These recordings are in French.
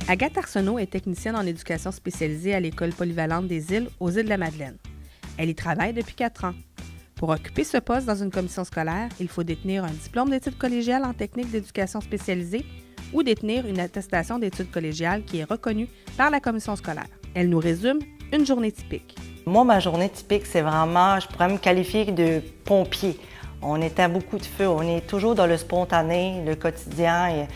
Agathe Arsenault est technicienne en éducation spécialisée à l'École polyvalente des îles aux Îles-de-la-Madeleine. Elle y travaille depuis 4 ans. Pour occuper ce poste dans une commission scolaire, il faut détenir un diplôme d'études collégiales en technique d'éducation spécialisée ou détenir une attestation d'études collégiales qui est reconnue par la commission scolaire. Elle nous résume une journée typique. Moi, ma journée typique, c'est vraiment, je pourrais me qualifier de pompier. On éteint beaucoup de feux, on est toujours dans le spontané, le quotidien. Et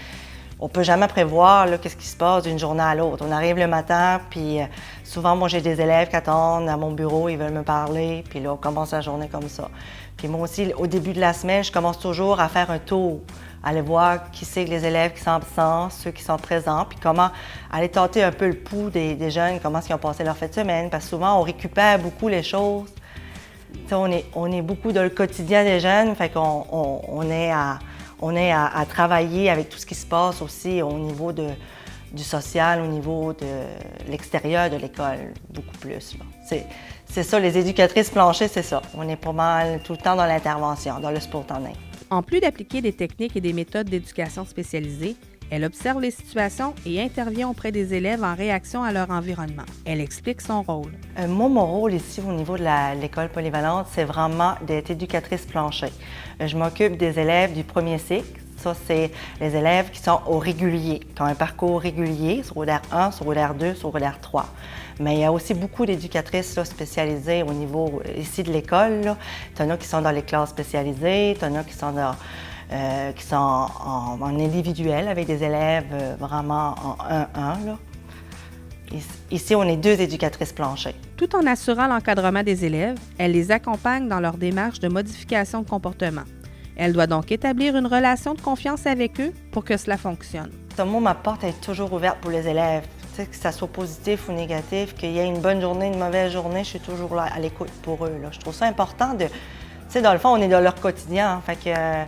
on ne peut jamais prévoir qu'est-ce qui se passe d'une journée à l'autre. On arrive le matin, puis souvent, moi, j'ai des élèves qui attendent à mon bureau, ils veulent me parler, puis là, on commence la journée comme ça. Puis moi aussi, au début de la semaine, je commence toujours à faire un tour, aller voir qui c'est que les élèves qui sont absents, ceux qui sont présents, puis comment aller tâter un peu le pouls des jeunes, comment ils ont passé leur fin de semaine, parce que souvent, on récupère beaucoup les choses. On est beaucoup dans le quotidien des jeunes, fait qu'on est à travailler avec tout ce qui se passe aussi au niveau du social, au niveau de l'extérieur de l'école, beaucoup plus. C'est ça, les éducatrices planchées, c'est ça. On est pas mal tout le temps dans l'intervention, dans le spontané. En plus d'appliquer des techniques et des méthodes d'éducation spécialisées, elle observe les situations et intervient auprès des élèves en réaction à leur environnement. Elle explique son rôle. Moi, mon rôle ici au niveau de l'école polyvalente, c'est vraiment d'être éducatrice planchée. Je m'occupe des élèves du premier cycle. Ça, c'est les élèves qui sont au régulier, qui ont un parcours régulier, secondaire 1, secondaire 2, secondaire 3. Mais il y a aussi beaucoup d'éducatrices spécialisées au niveau ici de l'école. Il y en a qui sont dans les classes spécialisées, il y en a qui sont en individuel avec des élèves vraiment en 1-1. Ici, on est 2 éducatrices planchées. Tout en assurant l'encadrement des élèves, elle les accompagne dans leur démarche de modification de comportement. Elle doit donc établir une relation de confiance avec eux pour que cela fonctionne. Moi, ma porte est toujours ouverte pour les élèves. Que ça soit positif ou négatif, qu'il y ait une bonne journée, une mauvaise journée, je suis toujours là à l'écoute pour eux. Je trouve ça important de... dans le fond, on est dans leur quotidien, fait que,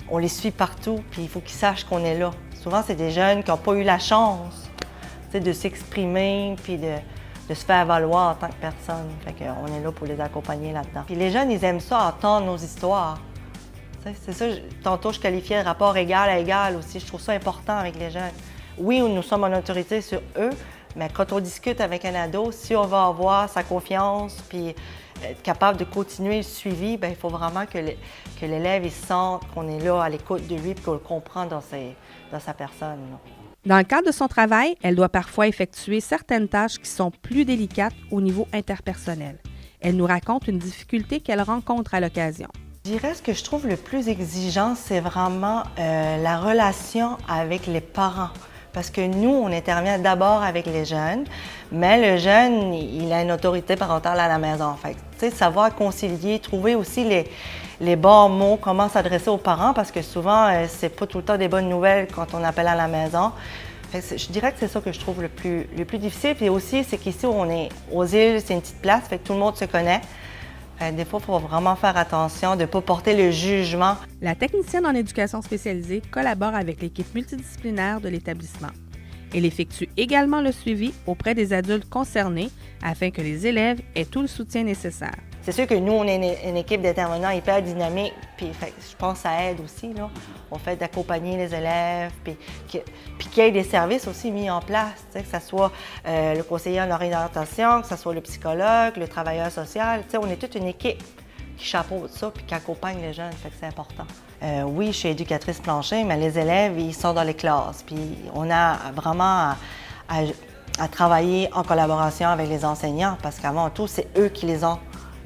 on les suit partout, puis il faut qu'ils sachent qu'on est là. Souvent, c'est des jeunes qui n'ont pas eu la chance de s'exprimer, puis de se faire valoir en tant que personne. Fait qu'on est là pour les accompagner là-dedans. Puis les jeunes, ils aiment ça, entendre nos histoires. C'est ça, tantôt, je qualifiais le rapport égal à égal aussi. Je trouve ça important avec les jeunes. Oui, nous sommes en autorité sur eux, mais quand on discute avec un ado, si on va avoir sa confiance puis être capable de continuer le suivi, bien, il faut vraiment que l'élève il sente qu'on est là à l'écoute de lui et qu'on le comprend dans sa personne. Dans le cadre de son travail, elle doit parfois effectuer certaines tâches qui sont plus délicates au niveau interpersonnel. Elle nous raconte une difficulté qu'elle rencontre à l'occasion. Je dirais ce que je trouve le plus exigeant, c'est vraiment la relation avec les parents. Parce que nous, on intervient d'abord avec les jeunes, mais le jeune, il a une autorité parentale à la maison. Fait, savoir concilier, trouver aussi les bons mots, comment s'adresser aux parents, parce que souvent, c'est pas tout le temps des bonnes nouvelles quand on appelle à la maison. Fait, je dirais que c'est ça que je trouve le plus difficile. Puis aussi, c'est qu'ici, on est aux îles, c'est une petite place, fait que tout le monde se connaît. Des fois, il faut vraiment faire attention de ne pas porter le jugement. La technicienne en éducation spécialisée collabore avec l'équipe multidisciplinaire de l'établissement. Elle effectue également le suivi auprès des adultes concernés afin que les élèves aient tout le soutien nécessaire. C'est sûr que nous, on est une équipe d'intervenants hyper dynamique, puis je pense que ça aide aussi. On fait d'accompagner les élèves, puis qu'il y ait des services aussi mis en place, que ce soit le conseiller en orientation, que ce soit le psychologue, le travailleur social. On est toute une équipe qui chapeaute ça puis qui accompagne les jeunes, fait que c'est important. Oui, je suis éducatrice planchée, mais les élèves, ils sont dans les classes, puis on a vraiment à travailler en collaboration avec les enseignants, parce qu'avant tout, c'est eux qui les ont.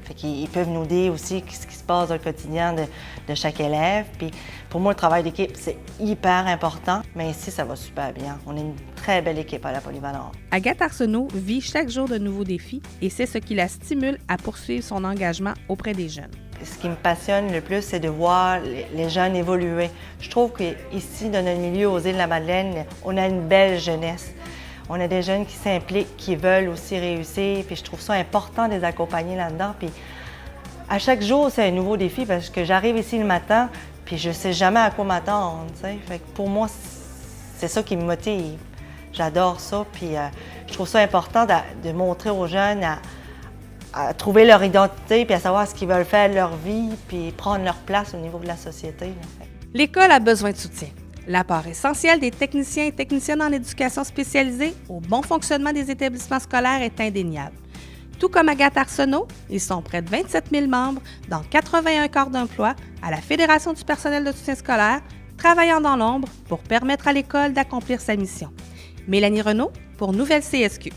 Fait qu'ils peuvent nous dire aussi ce qui se passe dans le quotidien de chaque élève. Puis pour moi, le travail d'équipe, c'est hyper important. Mais ici, ça va super bien. On est une très belle équipe à la polyvalente. Agathe Arsenault vit chaque jour de nouveaux défis et c'est ce qui la stimule à poursuivre son engagement auprès des jeunes. Ce qui me passionne le plus, c'est de voir les jeunes évoluer. Je trouve qu'ici, dans notre milieu aux Îles-de-la-Madeleine, on a une belle jeunesse. On a des jeunes qui s'impliquent, qui veulent aussi réussir, puis je trouve ça important de les accompagner là-dedans. Puis à chaque jour, c'est un nouveau défi parce que j'arrive ici le matin, puis je ne sais jamais à quoi m'attendre. Fait que pour moi, c'est ça qui me motive. J'adore ça, puis je trouve ça important de montrer aux jeunes à trouver leur identité, puis à savoir ce qu'ils veulent faire de leur vie, puis prendre leur place au niveau de la société. L'école a besoin de soutien. L'apport essentiel des techniciens et techniciennes en éducation spécialisée au bon fonctionnement des établissements scolaires est indéniable. Tout comme Agathe Arsenault, ils sont près de 27 000 membres dans 81 corps d'emploi à la Fédération du personnel de soutien scolaire, travaillant dans l'ombre pour permettre à l'école d'accomplir sa mission. Mélanie Renaud pour Nouvelle CSQ.